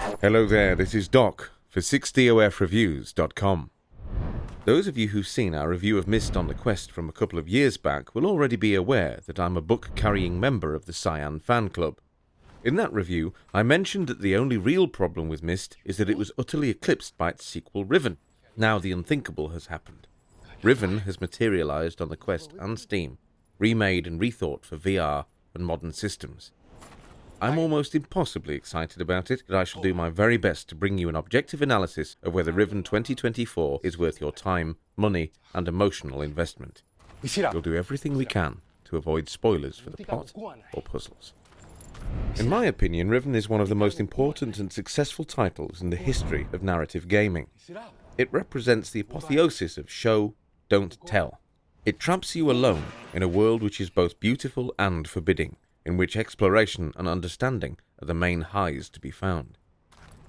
Hello there, this is Doc for 6DOFreviews.com. Those of you who've seen our review of Myst on the Quest from a couple of years back will already be aware that I'm a book-carrying member of the Cyan fan club. In that review, I mentioned that the only real problem with Myst is that it was utterly eclipsed by its sequel Riven. Now the unthinkable has happened. Riven has materialized on the Quest and Steam, remade and rethought for VR and modern systems. I'm almost impossibly excited about it, and I shall do my very best to bring you an objective analysis of whether Riven 2024 is worth your time, money, and emotional investment. We'll do everything we can to avoid spoilers for the plot or puzzles. In my opinion, Riven is one of the most important and successful titles in the history of narrative gaming. It represents the apotheosis of show, don't tell. It traps you alone in a world which is both beautiful and forbidding, in which exploration and understanding are the main highs to be found.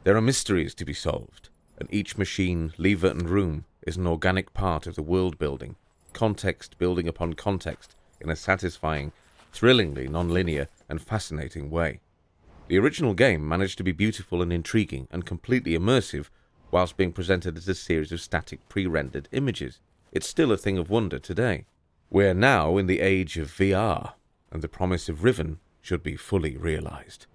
There are mysteries to be solved, and each machine, lever and room is an organic part of the world building, context building upon context in a satisfying, thrillingly non-linear and fascinating way. The original game managed to be beautiful and intriguing and completely immersive whilst being presented as a series of static pre-rendered images. It's still a thing of wonder today. We're now in the age of VR, and the promise of Riven should be fully realized.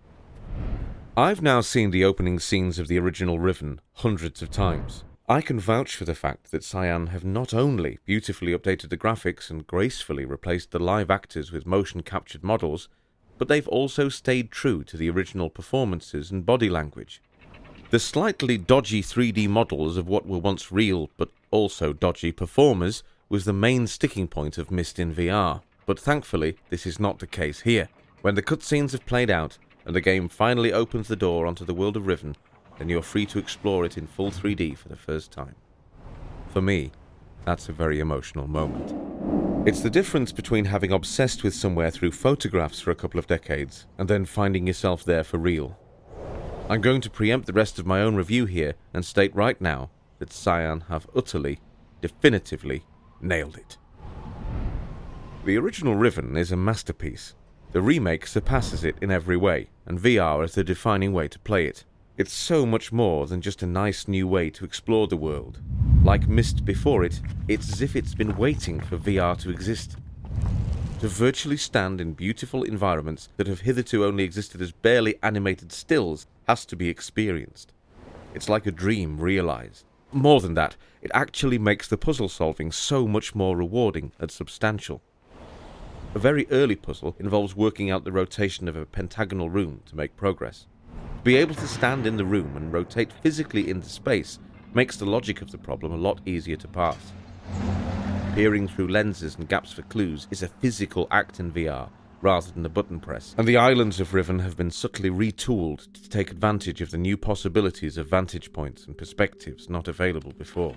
I've now seen the opening scenes of the original Riven hundreds of times. I can vouch for the fact that Cyan have not only beautifully updated the graphics and gracefully replaced the live actors with motion-captured models, but they've also stayed true to the original performances and body language. The slightly dodgy 3D models of what were once real but also dodgy performers was the main sticking point of Myst in VR. But thankfully, this is not the case here. When the cutscenes have played out, and the game finally opens the door onto the world of Riven, then you're free to explore it in full 3D for the first time. For me, that's a very emotional moment. It's the difference between having obsessed with somewhere through photographs for a couple of decades, and then finding yourself there for real. I'm going to preempt the rest of my own review here, and state right now that Cyan have utterly, definitively nailed it. The original Riven is a masterpiece. The remake surpasses it in every way, and VR is the defining way to play it. It's so much more than just a nice new way to explore the world. Like Myst before it, it's as if it's been waiting for VR to exist. To virtually stand in beautiful environments that have hitherto only existed as barely animated stills has to be experienced. It's like a dream realized. More than that, it actually makes the puzzle solving so much more rewarding and substantial. A very early puzzle involves working out the rotation of a pentagonal room to make progress. To be able to stand in the room and rotate physically into space makes the logic of the problem a lot easier to pass. Peering through lenses and gaps for clues is a physical act in VR rather than a button press, and the islands of Riven have been subtly retooled to take advantage of the new possibilities of vantage points and perspectives not available before.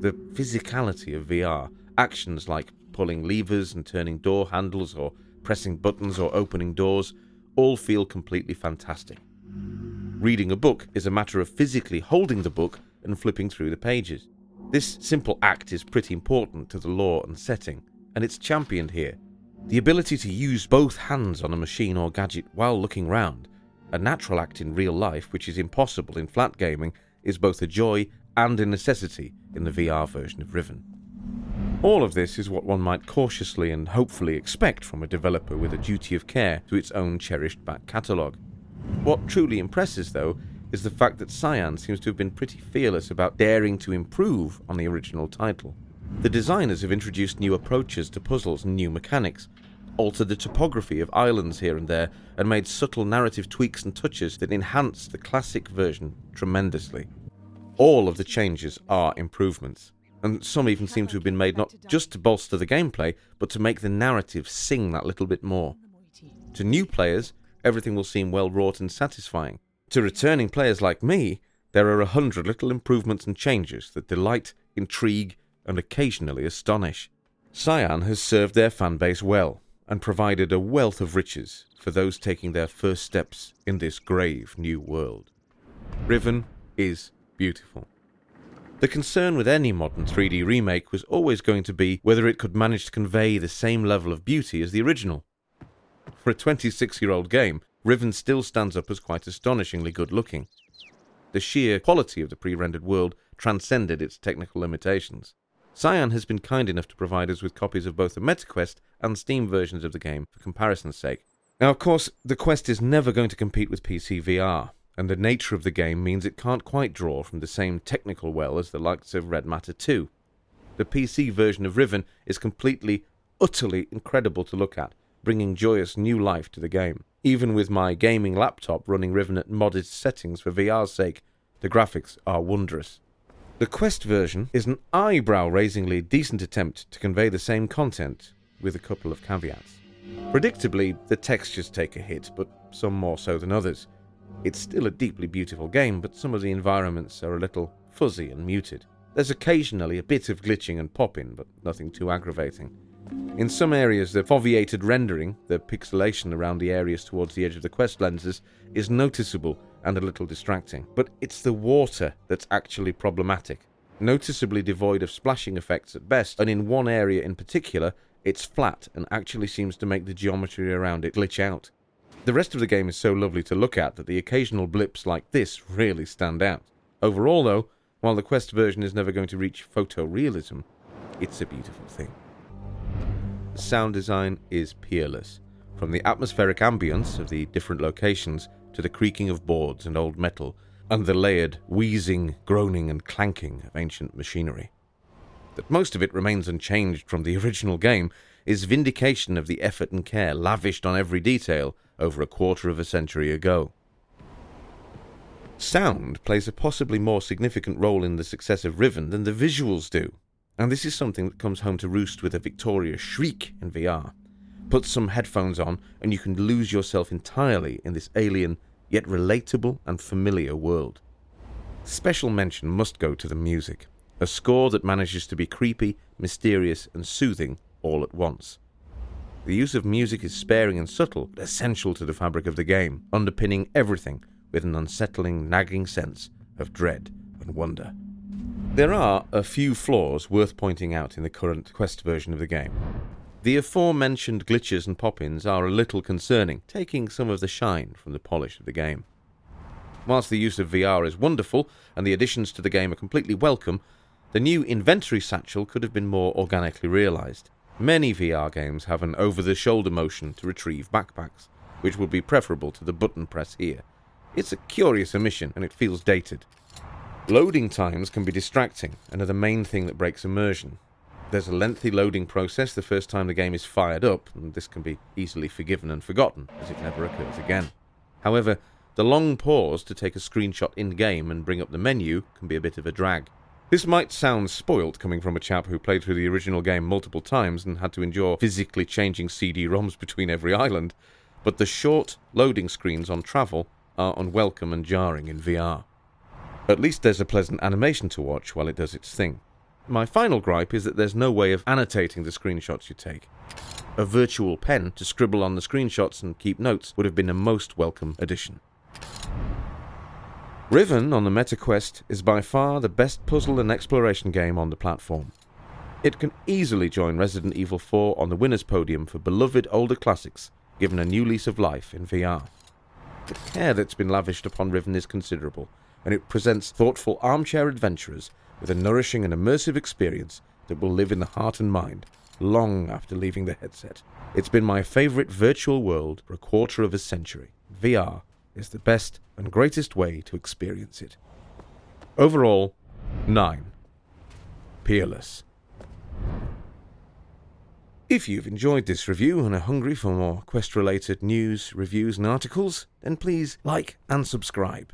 The physicality of VR, actions like pulling levers and turning door handles or pressing buttons or opening doors, all feel completely fantastic. Reading a book is a matter of physically holding the book and flipping through the pages. This simple act is pretty important to the lore and setting, and it's championed here. The ability to use both hands on a machine or gadget while looking round, a natural act in real life which is impossible in flat gaming, is both a joy and a necessity in the VR version of Riven. All of this is what one might cautiously and hopefully expect from a developer with a duty of care to its own cherished back catalogue. What truly impresses, though, is the fact that Cyan seems to have been pretty fearless about daring to improve on the original title. The designers have introduced new approaches to puzzles and new mechanics, altered the topography of islands here and there, and made subtle narrative tweaks and touches that enhance the classic version tremendously. All of the changes are improvements, and some even seem to have been made not just to bolster the gameplay, but to make the narrative sing that little bit more. To new players, everything will seem well wrought and satisfying. To returning players like me, there are 100 little improvements and changes that delight, intrigue, and occasionally astonish. Cyan has served their fanbase well, and provided a wealth of riches for those taking their first steps in this grave new world. Riven is beautiful. The concern with any modern 3D remake was always going to be whether it could manage to convey the same level of beauty as the original. For a 26-year-old game, Riven still stands up as quite astonishingly good looking. The sheer quality of the pre-rendered world transcended its technical limitations. Cyan has been kind enough to provide us with copies of both the MetaQuest and Steam versions of the game for comparison's sake. Now, of course, the Quest is never going to compete with PCVR, and the nature of the game means it can't quite draw from the same technical well as the likes of Red Matter 2. The PC version of Riven is completely, utterly incredible to look at, bringing joyous new life to the game. Even with my gaming laptop running Riven at modest settings for VR's sake, the graphics are wondrous. The Quest version is an eyebrow-raisingly decent attempt to convey the same content, with a couple of caveats. Predictably, the textures take a hit, but some more so than others. It's still a deeply beautiful game, but some of the environments are a little fuzzy and muted. There's occasionally a bit of glitching and popping, but nothing too aggravating. In some areas, the foveated rendering, the pixelation around the areas towards the edge of the Quest lenses, is noticeable and a little distracting. But it's the water that's actually problematic, noticeably devoid of splashing effects at best, and in one area in particular, it's flat and actually seems to make the geometry around it glitch out. The rest of the game is so lovely to look at that the occasional blips like this really stand out. Overall though, while the Quest version is never going to reach photorealism, it's a beautiful thing. The sound design is peerless, from the atmospheric ambience of the different locations to the creaking of boards and old metal, and the layered wheezing, groaning and clanking of ancient machinery. That most of it remains unchanged from the original game is vindication of the effort and care lavished on every detail over a quarter of a century ago. Sound plays a possibly more significant role in the success of Riven than the visuals do, and this is something that comes home to roost with a victorious shriek in VR. Put some headphones on and you can lose yourself entirely in this alien, yet relatable and familiar world. Special mention must go to the music, a score that manages to be creepy, mysterious and soothing all at once. The use of music is sparing and subtle, but essential to the fabric of the game, underpinning everything with an unsettling, nagging sense of dread and wonder. There are a few flaws worth pointing out in the current Quest version of the game. The aforementioned glitches and pop-ins are a little concerning, taking some of the shine from the polish of the game. Whilst the use of VR is wonderful, and the additions to the game are completely welcome, the new inventory satchel could have been more organically realised. Many VR games have an over-the-shoulder motion to retrieve backpacks, which would be preferable to the button press here. It's a curious omission, and it feels dated. Loading times can be distracting, and are the main thing that breaks immersion. There's a lengthy loading process the first time the game is fired up, and this can be easily forgiven and forgotten, as it never occurs again. However, the long pause to take a screenshot in-game and bring up the menu can be a bit of a drag. This might sound spoilt coming from a chap who played through the original game multiple times and had to endure physically changing CD-ROMs between every island, but the short loading screens on travel are unwelcome and jarring in VR. At least there's a pleasant animation to watch while it does its thing. My final gripe is that there's no way of annotating the screenshots you take. A virtual pen to scribble on the screenshots and keep notes would have been a most welcome addition. Riven on the MetaQuest is by far the best puzzle and exploration game on the platform. It can easily join Resident Evil 4 on the winner's podium for beloved older classics, given a new lease of life in VR. The care that's been lavished upon Riven is considerable, and it presents thoughtful armchair adventurers with a nourishing and immersive experience that will live in the heart and mind long after leaving the headset. It's been my favourite virtual world for a quarter of a century. VR is the best and greatest way to experience it. Overall, 9. Peerless. If you've enjoyed this review and are hungry for more Quest-related news, reviews and articles, then please like and subscribe.